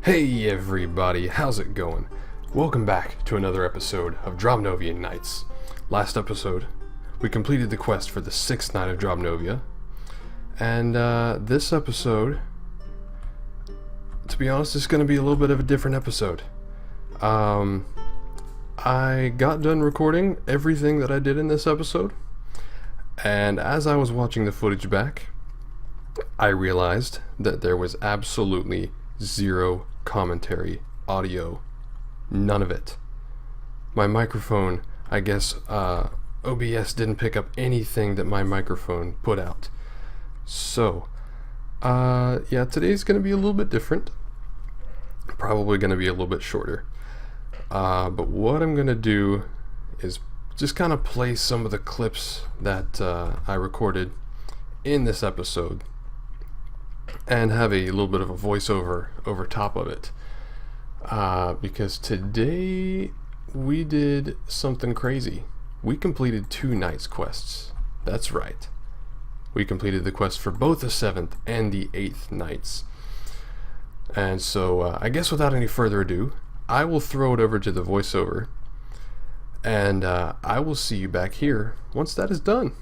Hey everybody, how's it going? Welcome back to another episode of Drobnovian Knights. Last episode, we completed the quest for the 6th Knight of Drobnovia, and this episode, to be honest, is going to be a little bit of a different episode. I got done recording everything that I did in this episode, and as I was watching the footage back, I realized that there was absolutely zero commentary audio. None of it. My microphone, I guess OBS didn't pick up anything that my microphone put out. So, yeah, today's going to be a little bit different. Probably going to be a little bit shorter. But what I'm going to do is just kind of play some of the clips that I recorded in this episode and have a little bit of a voiceover over top of it. Because today we did something crazy. We completed 2 Knights quests. That's right. We completed the quest for both the 7th and the 8th Knights. And so, I guess without any further ado, I will throw it over to the voiceover, and I will see you back here once that is done.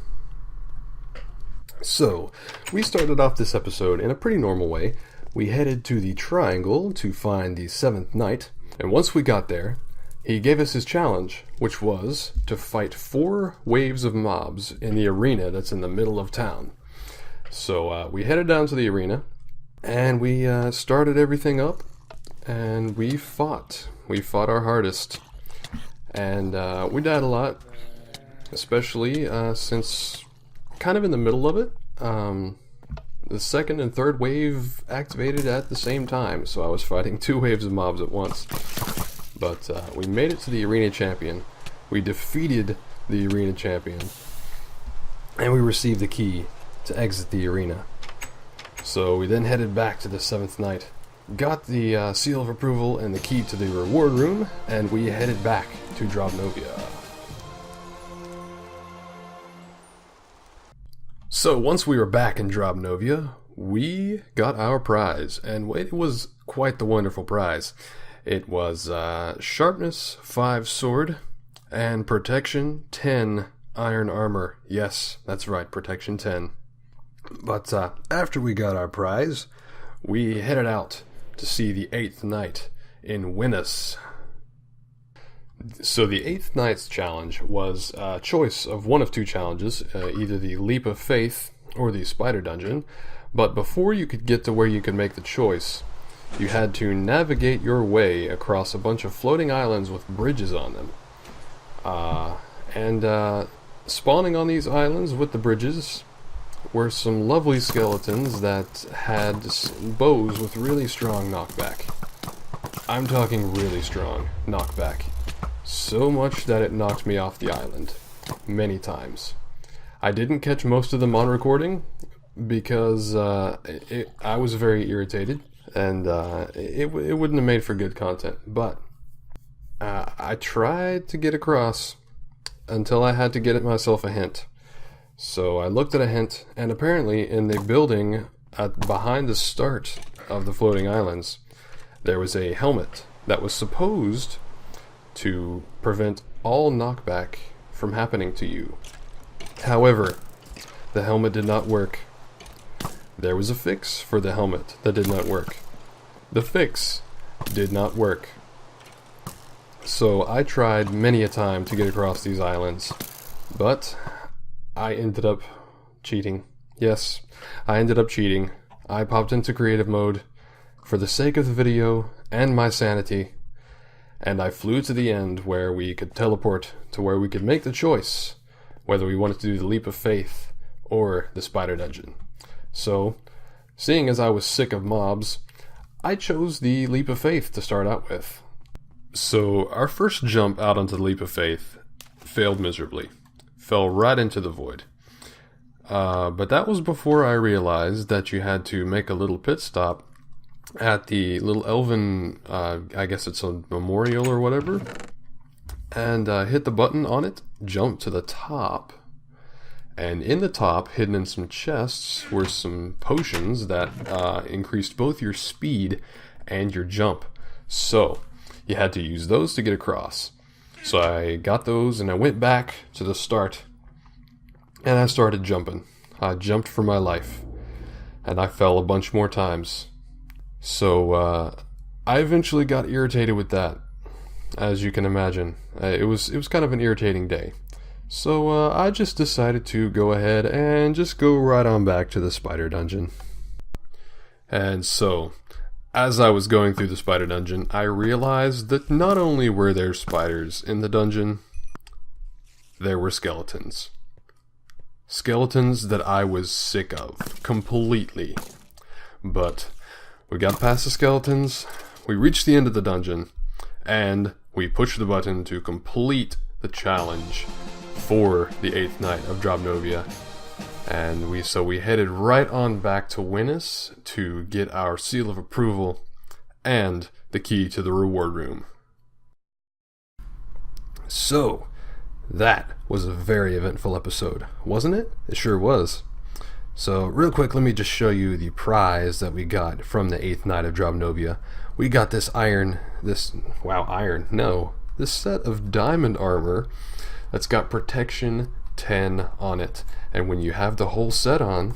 So, we started off this episode in a pretty normal way. We headed to the triangle to find the 7th Knight, and once we got there, he gave us his challenge, which was to fight 4 waves of mobs in the arena that's in the middle of town. So, we headed down to the arena, and we started everything up, and we fought. We fought our hardest, and we died a lot, especially since kind of in the middle of it, the 2nd and 3rd wave activated at the same time, so I was fighting 2 waves of mobs at once. But we made it to the arena champion. We defeated the arena champion, and we received the key to exit the arena. So we then headed back to the 7th Knight, got the seal of approval and the key to the reward room, and we headed back to Drobnovia. So once we were back in Drobnovia, we got our prize, and it was quite the wonderful prize. It was sharpness 5 sword and protection 10 iron armor. Yes, that's right, protection 10. But after we got our prize, we headed out to see the 8th Knight in Winus. So the 8th Knight's challenge was a choice of one of 2 challenges, either the Leap of Faith or the Spider Dungeon, but before you could get to where you could make the choice, you had to navigate your way across a bunch of floating islands with bridges on them. And spawning on these islands with the bridges were some lovely skeletons that had bows with really strong knockback. I'm talking really strong knockback. So much that it knocked me off the island many times. I didn't catch most of them on recording because I was very irritated, and it wouldn't have made for good content. But I tried to get across until I had to get myself a hint. So I looked at a hint, and apparently in the building behind the start of the floating islands, there was a helmet that was supposed to prevent all knockback from happening to you. However, the helmet did not work. There was a fix for the helmet that did not work. The fix did not work. So I tried many a time to get across these islands, but I ended up cheating. Yes, I ended up cheating. I popped into creative mode for the sake of the video and my sanity, and I flew to the end where we could teleport to where we could make the choice whether we wanted to do the Leap of Faith or the Spider Dungeon. So, seeing as I was sick of mobs, I chose the Leap of Faith to start out with. So, our first jump out onto the Leap of Faith failed miserably. Fell right into the void. But that was before I realized that you had to make a little pit stop at the little elven, I guess it's a memorial or whatever, and hit the button on it, jump to the top, And in the top, hidden in some chests, were some potions that increased both your speed and your jump. So you had to use those to get across. So I got those and I went back to the start and I started jumping. I jumped for my life and I fell a bunch more times. So I eventually got irritated with that, as you can imagine. It was kind of an irritating day. So I just decided to go ahead and just go right on back to the spider dungeon. And so, as I was going through the spider dungeon, I realized that not only were there spiders in the dungeon, there were skeletons. Skeletons that I was sick of, completely. But we got past the skeletons, we reached the end of the dungeon, and we pushed the button to complete the challenge for the 8th Night of Drobnovia. And we headed right on back to Winnis to get our seal of approval and the key to the reward room. So, that was a very eventful episode, wasn't it? It sure was. So, real quick, let me just show you the prize that we got from the 8th Night of Drobnovia. We got this this set of diamond armor that's got protection 10 on it, and when you have the whole set on,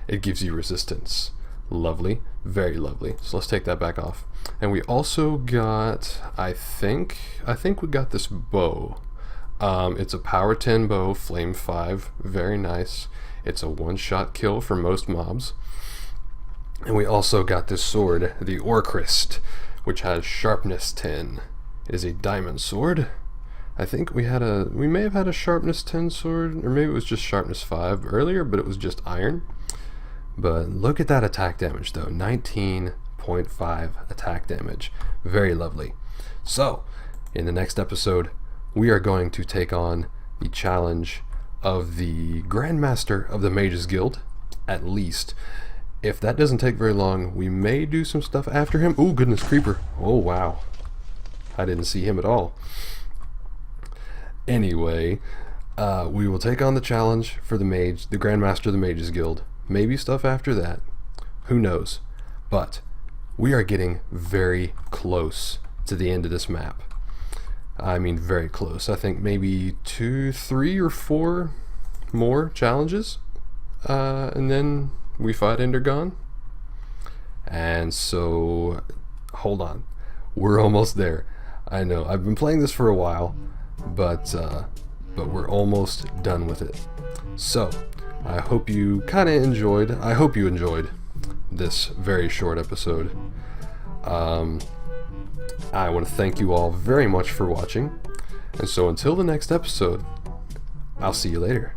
it gives you resistance. Lovely, very lovely. So let's take that back off. And we also got, I think we got this bow. It's a power 10 bow, flame 5, very nice. It's a one-shot kill for most mobs. And we also got this sword, the Orcrist, which has sharpness 10. It is a diamond sword. I think we may have had a sharpness 10 sword, or maybe it was just sharpness 5 earlier, but it was just iron. But look at that attack damage though, 19.5 attack damage. Very lovely. So, in the next episode, we are going to take on the challenge of the Grandmaster of the Mages Guild, at least. If that doesn't take very long, we may do some stuff after him. Oh goodness, creeper. Oh wow. I didn't see him at all. Anyway, we will take on the challenge for the Grandmaster of the Mages Guild. Maybe stuff after that. Who knows? But we are getting very close to the end of this map. I mean, very close. I think maybe 2, 3, or 4 more challenges. And then we fight Endergon. And so, hold on. We're almost there. I know, I've been playing this for a while, but we're almost done with it. So, I hope you enjoyed this very short episode. I want to thank you all very much for watching, and so until the next episode, I'll see you later.